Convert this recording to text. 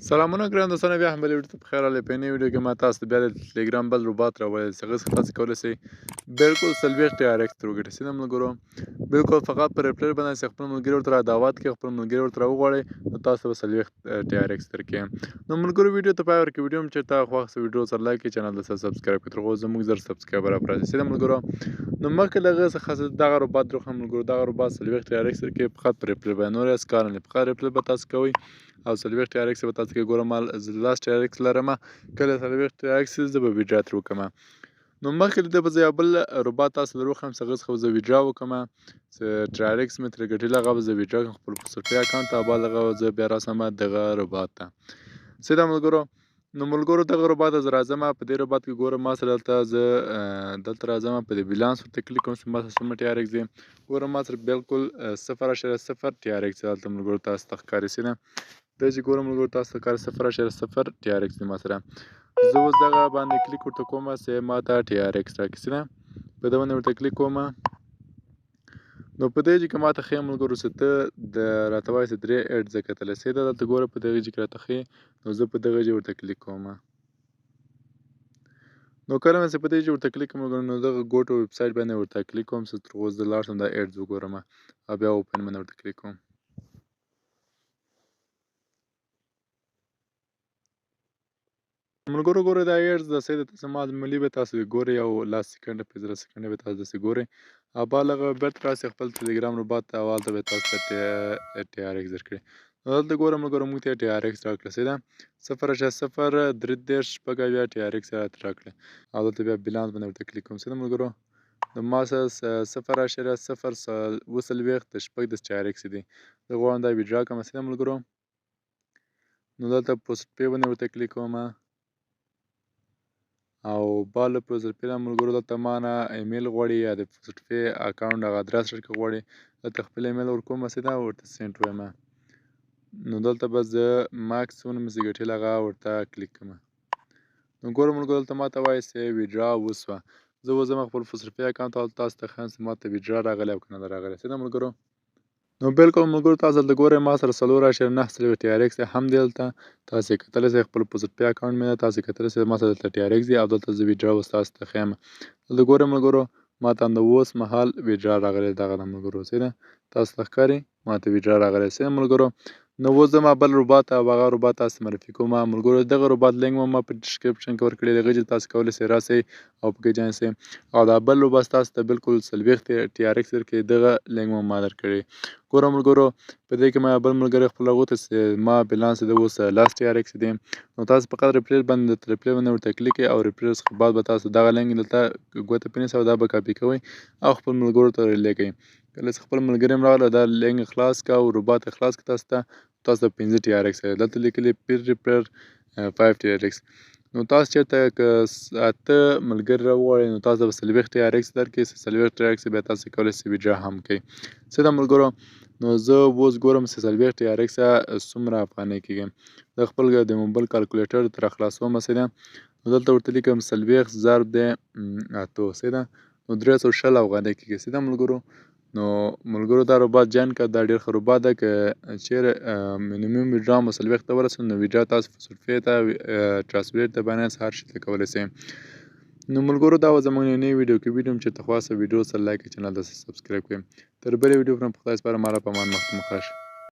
سلامونه ګران دوستانو، بیا هم بلې ویډیو ته په خیر راغلی. په نوې ویډیو کې ما تاسو ته بیا د ټلیګرام بل روبات راوړی دی چې هغه څخه تاسو کولی شئ بالکل 40 TRX ترې وګټئ. څه ده ملګرو، بالکل فقط په ریپلر باندې چې خپل ملګري ورته را دعوت کړئ، خپل ملګري ورته راوغواړئ، نو تاسو به 40 TRX درکوي. نو ملګرو ویډیو ته پای ورکړئ. ویډیو هم چېرته خوښ شي ویډیو سره لایک کړئ، چینل ته سبسکرایب کړئ. تر اوسه زموږ 1000 سبسکرایبر را پراته. څه ده ملګرو، نو مخکې له هغه څخه دغه روبات درخم ملګرو، دغه روبات 40 TRX درکوي فقط په ریپلر باندې، نور هېڅ کار نه لري. فقط ریپلر به تاسو کوئ او 40 TRX به تاسو کې ګورم زه 10 TRX لرم، کله 40 TRX زه به ویډرا ترې وکړم. نو مخکې له دې به زه یو بل روبات تاسو ته دروښیم چې هغه څخه به زه ویډرا وکړم، چې TRX مې ترې ګټلي هغه به زه ویډرا کړم خپل په صرفي اکاونټ ته، او بعد هغه به زه بیا راسم دغه روبات ته. څه ده ملګرو، نو ملګرو دغه روبات ته زه راځم. په دې روبات کې ګورم ما سره دلته زه دلته راځم، په دې بیلانس ورته کلیک کوم چې ما سره څومره TRX دي. ګورم ما سره بالکل 0.0 TRX دی دلته ملګرو، تاسو ته ښکاري. څه ده دا چې ګورم ملګرو تاسو ته ښکاري 0.0 TRX دی ما سره. زه اوس دغه باندې کلیک ورته کوم چې ما ته TRX راکړي. څه ده په دې باندې ورته کلیک کوم، نو په دې کې ماته ښیي ملګرو چې ته د راته وایي چې 3 ایډ زه کتلی شې. دا دلته ګوره په دغه کې راته ښیي، نو زه په دغه ورته کلیک کوم. نو کله مې چې په دې ورته کلیک کوم ملګرو، نو دغه ګوټو ویب سایټ باندې ورته کلیک کوم چې تر اوس زه لاړ شم دا ایډز وګورم، او بیا اوپن باندې ورته کلیک کوم. ملګرو ګورئ دا ایډز د څه دی، معمولي به تاسو ګورئ، یو 10 سکنډه 15 سکنډه به تاسو داسې ګورئ، او بعد هغه بېرته راسئ خپل ټلیګرام روبات ته، او هلته به تاسو ته TRX درکړي. نو دلته ګوره ملګرو موږ ته TRX راکړه. څه ده 0.033 شپږ اویا TRX یې راته راکړه، او دلته بیا بیلانس باندې ورته کلیک کوم. څه ده ملګرو، نو ما سره 0.040 شپږ TRX دي. زه غواړم دا ویډرا کړم. څه ده ملګرو، نو دلته پوسټ پې باندې ورته کلیک کوم، او بالا په زرپیله ملګرو دلته ما نه ایمیل غواړي یا د پوسټ پې اکاونټ هغه ادرس راکړه غواړي. دلته خپل ایمیل ورکوم، څه ده ورته سینډ وایم، نو دلته به زه ماکس څومره مې چې ګټلي هغه ورته کلیک کوم. نو ګوره ملګرو دلته ما ته وایي چې ویډرا وسوه. زه اوس ځم خپل په صرفي اکاونټ ته، تاسو ته ښیم چې ما ته ویډرا راغلی او که نه ده راغلی. څه ده ملګرو، نو بالکل ملګرو تاسو دلته ګورئ ما سره 4.9 TRX دی هم دی دلته، تاسو یې کتلی شئ. خپل په صرفي اکاونټ مې ده، تاسو یې کتلی شئ. ما سره دلته TRX دی، او دلته زه ویډرا اوس تاسو ته ښیم. دلته ګورئ ملګرو ما ته همدا اوس مهال ویډرا راغلی دغه ده ملګرو. څه ده تاسو ته ښکاري ما ته ویډرا راغلی. څه ده ملګرو، نو اوس زه ما بل روبات او هغه روبات تاسو ته معرفي کوم. ملګرو دغه روبات لینک مو ما په ډسکرپشن کې ورکړی دی، هغې ځای تاسو کولی شئ راسئ او پکې جوین شئ، او دا بل روبات تاسو ته بالکل 40 TRX درکوي. دغه لینک مو ما درکړی. ګوره ملګرو په دې کې ما یو بل ملګری خپل راغوتی چې ما بیلانس د اوس 10 TRX دی. نو تاسو فقط ریپلیر باندې ریپلیر باندې ورته کلیک کړئ، او ریپلیر څخه بعد به تاسو دغه لینک دلته ګوته پې نیسئ، او دا به کاپي کوئ او خپل ملګرو ته ریلې کوئ. کله چې خپل ملګري هم راغله دا لینک خلاص کړه او روبات یې خلاص کړه، تاسو ته 15 TRX راځي. دلته لیکلي پیر ریپلیر 5 TRX. نو تاسو چېرته که 8 ملګري راوغواړئ، نو تاسو به 40 TRX درکړي. 40 TRX بیا تاسو کولی شئ ویډرا هم کړئ. څه ده ملګرو، نو زه اوس ګورم چې 40 TRX څومره افغانۍ کېږي. زه خپل د موبایل کالکولیټر ته راخلاصوم. څه ده نو دلته ورته لیکم 40 ضرب د 8. څه ده نو 360 افغانۍ کېږي. څه ده ملګرو، نو ملګرو دا روبات جوین کړه، دا ډېر ښه روبات ده. که چیرې مینیمم ویډرا مو 40 ته ورسېد، نو ویډرا تاسو په صرفي ته ټرانسفریټ ته بایننس هر شي ته کولی شئ. نو ملګرو دا وه زموږ نننۍ ویډیو. که ویډیو مو چېرته خوښ سوه ویډیو سره لایک کړئ، چینل ته سبسکرایب کړئ. تر بلې ویډیو پورې په خدای سپارم. الله په امان، مخکې مو ښه شه.